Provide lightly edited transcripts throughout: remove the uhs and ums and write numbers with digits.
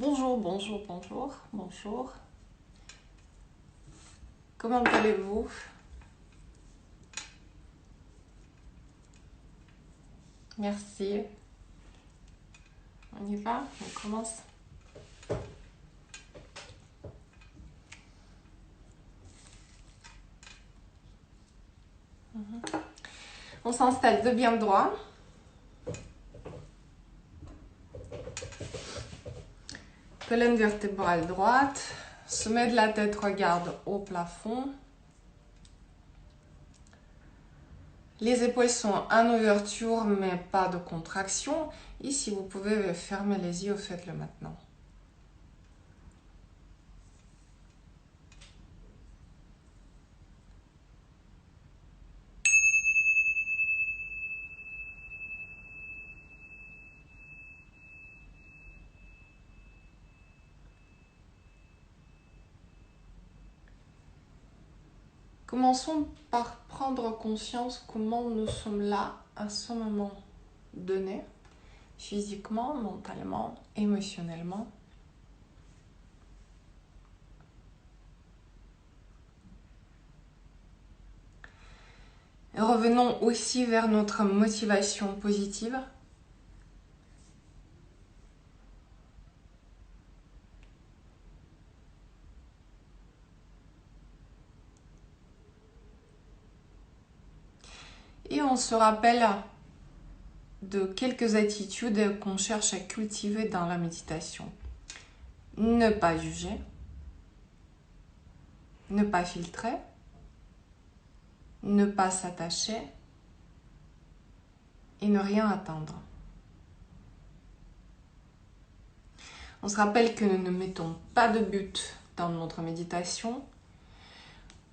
Bonjour, bonjour, bonjour, bonjour. Comment allez-vous? Merci. On y va? On commence. On s'installe de bien droit. Colonne vertébrale droite. Sommet de la tête regarde au plafond. Les épaules sont en ouverture mais pas de contraction. Et si vous pouvez fermer les yeux, faites-le maintenant. Commençons par prendre conscience comment nous sommes là à ce moment donné, physiquement, mentalement, émotionnellement. Et revenons aussi vers notre motivation positive. Et on se rappelle de quelques attitudes qu'on cherche à cultiver dans la méditation. Ne pas juger, ne pas filtrer, ne pas s'attacher et ne rien attendre. On se rappelle que nous ne mettons pas de but dans notre méditation.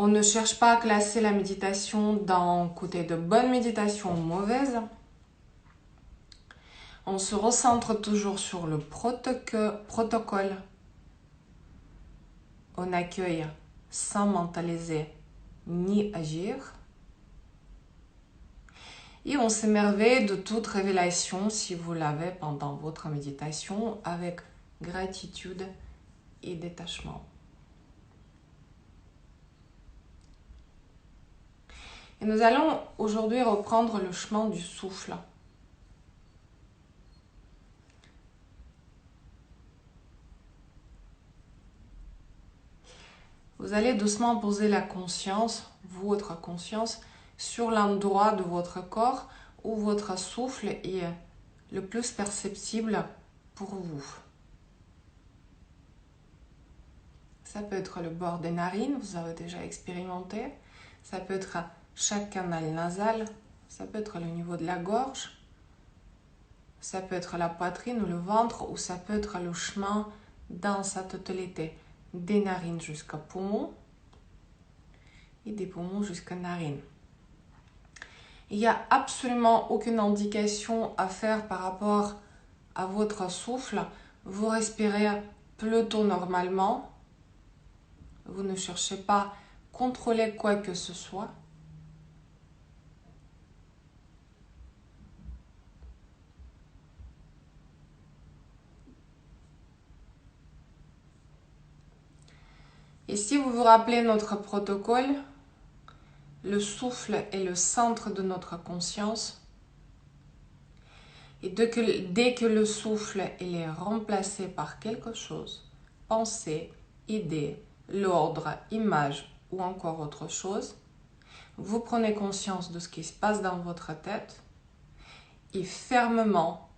On ne cherche pas à classer la méditation dans côté de bonne méditation ou mauvaise. On se recentre toujours sur le protocole. On accueille sans mentaliser ni agir. Et on s'émerveille de toute révélation si vous l'avez pendant votre méditation avec gratitude et détachement. Et nous allons aujourd'hui reprendre le chemin du souffle. Vous allez doucement poser la conscience, votre conscience, sur l'endroit de votre corps où votre souffle est le plus perceptible pour vous. Ça peut être le bord des narines, vous avez déjà expérimenté. Ça peut être chaque canal nasal. Ça peut être le niveau de la gorge. Ça peut être la poitrine ou le ventre, ou ça peut être le chemin dans sa totalité. Des narines jusqu'aux poumons et des poumons jusqu'aux narines. Il n'y a absolument aucune indication à faire par rapport à votre souffle. Vous respirez plutôt normalement. Vous ne cherchez pas à contrôler quoi que ce soit. Et si vous vous rappelez notre protocole, le souffle est le centre de notre conscience. Et dès que le souffle est remplacé par quelque chose, pensée, idée, l'ordre, image ou encore autre chose, vous prenez conscience de ce qui se passe dans votre tête et fermement,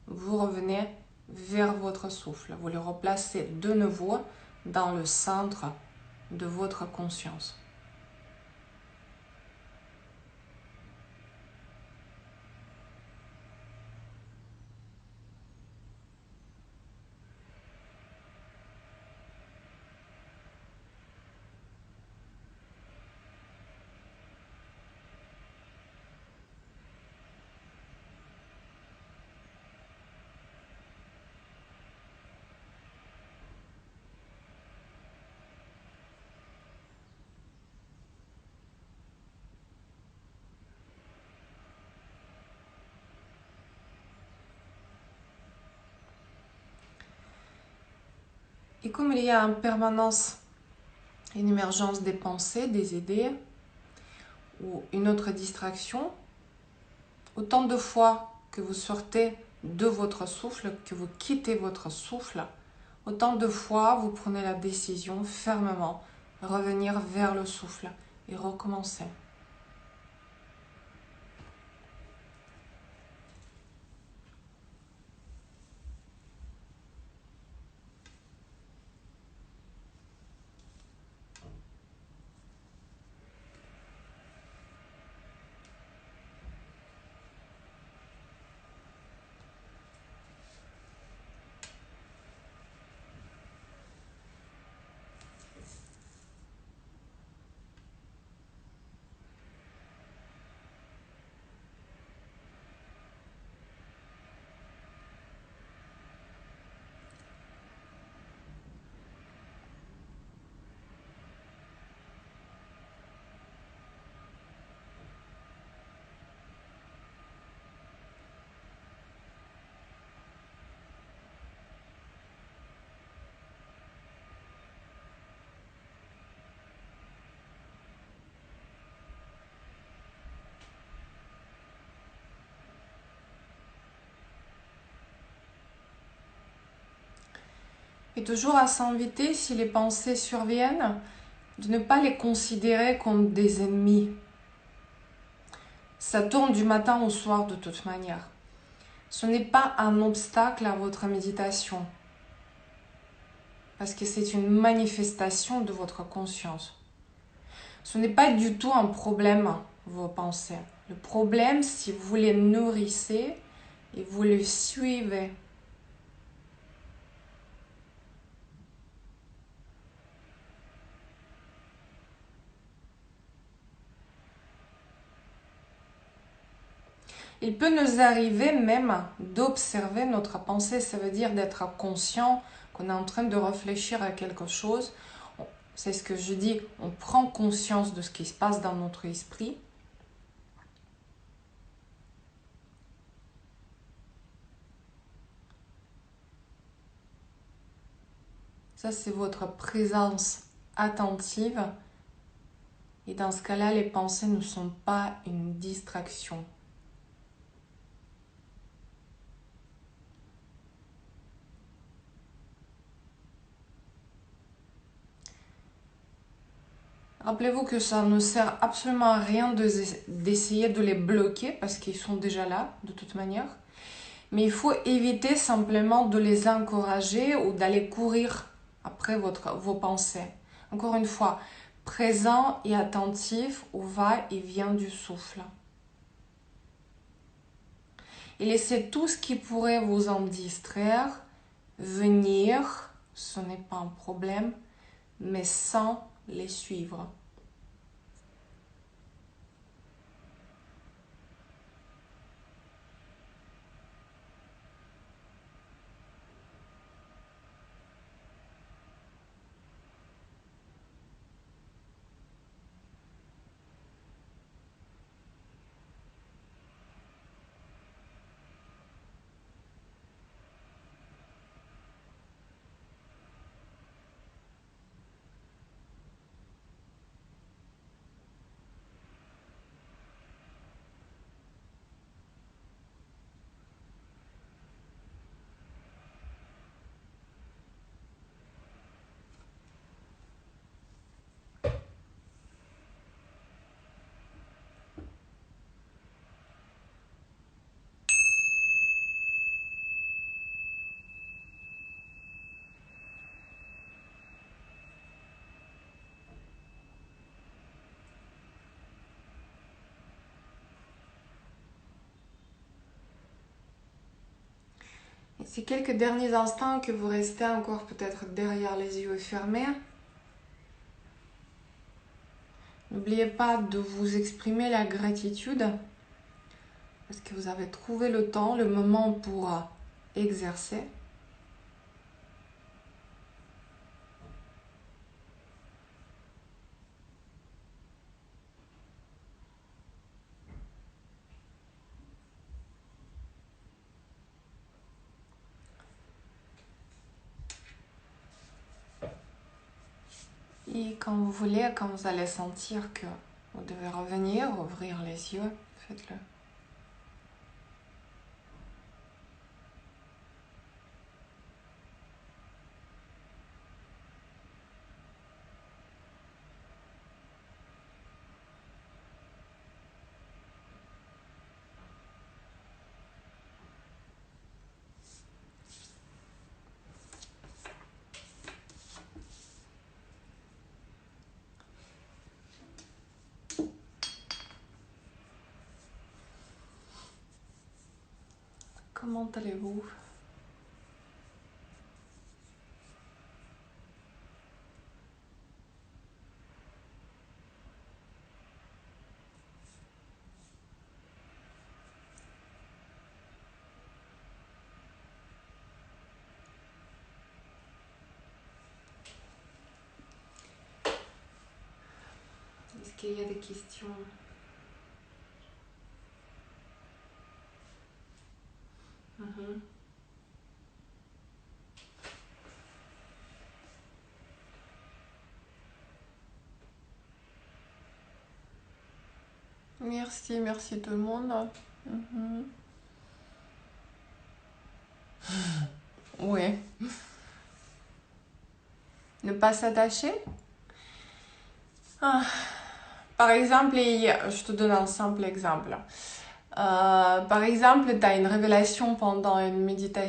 vous revenez vers votre souffle. Vous le replacez de nouveau dans le centre de votre conscience. Et comme il y a en permanence une émergence des pensées, des idées ou une autre distraction, autant de fois que vous sortez de votre souffle, que vous quittez votre souffle, autant de fois vous prenez la décision fermement de revenir vers le souffle et recommencer. Et toujours à s'inviter, si les pensées surviennent, de ne pas les considérer comme des ennemis. Ça tourne du matin au soir de toute manière. Ce n'est pas un obstacle à votre méditation, parce que c'est une manifestation de votre conscience. Ce n'est pas du tout un problème, vos pensées. Le problème, si vous les nourrissez et vous les suivez. Il peut nous arriver même d'observer notre pensée, ça veut dire d'être conscient qu'on est en train de réfléchir à quelque chose. C'est ce que je dis, on prend conscience de ce qui se passe dans notre esprit. Ça, c'est votre présence attentive. Et dans ce cas-là, les pensées ne sont pas une distraction. Rappelez-vous que ça ne sert absolument à rien d'essayer de les bloquer parce qu'ils sont déjà là, de toute manière. Mais il faut éviter simplement de les encourager ou d'aller courir après vos pensées. Encore une fois, présent et attentif au va et vient du souffle. Et laissez tout ce qui pourrait vous en distraire venir, ce n'est pas un problème, mais sans les suivre. Et ces quelques derniers instants que vous restez encore peut-être derrière les yeux fermés, n'oubliez pas de vous exprimer la gratitude parce que vous avez trouvé le temps, le moment pour exercer. Et quand vous voulez, quand vous allez sentir que vous devez revenir, ouvrir les yeux, faites-le. Comment allez-vous? Est-ce qu'il y a des questions? Merci, merci tout le monde. Oui. Ne pas s'attacher. Par exemple, je te donne un simple exemple. Par exemple, tu as une révélation pendant une méditation.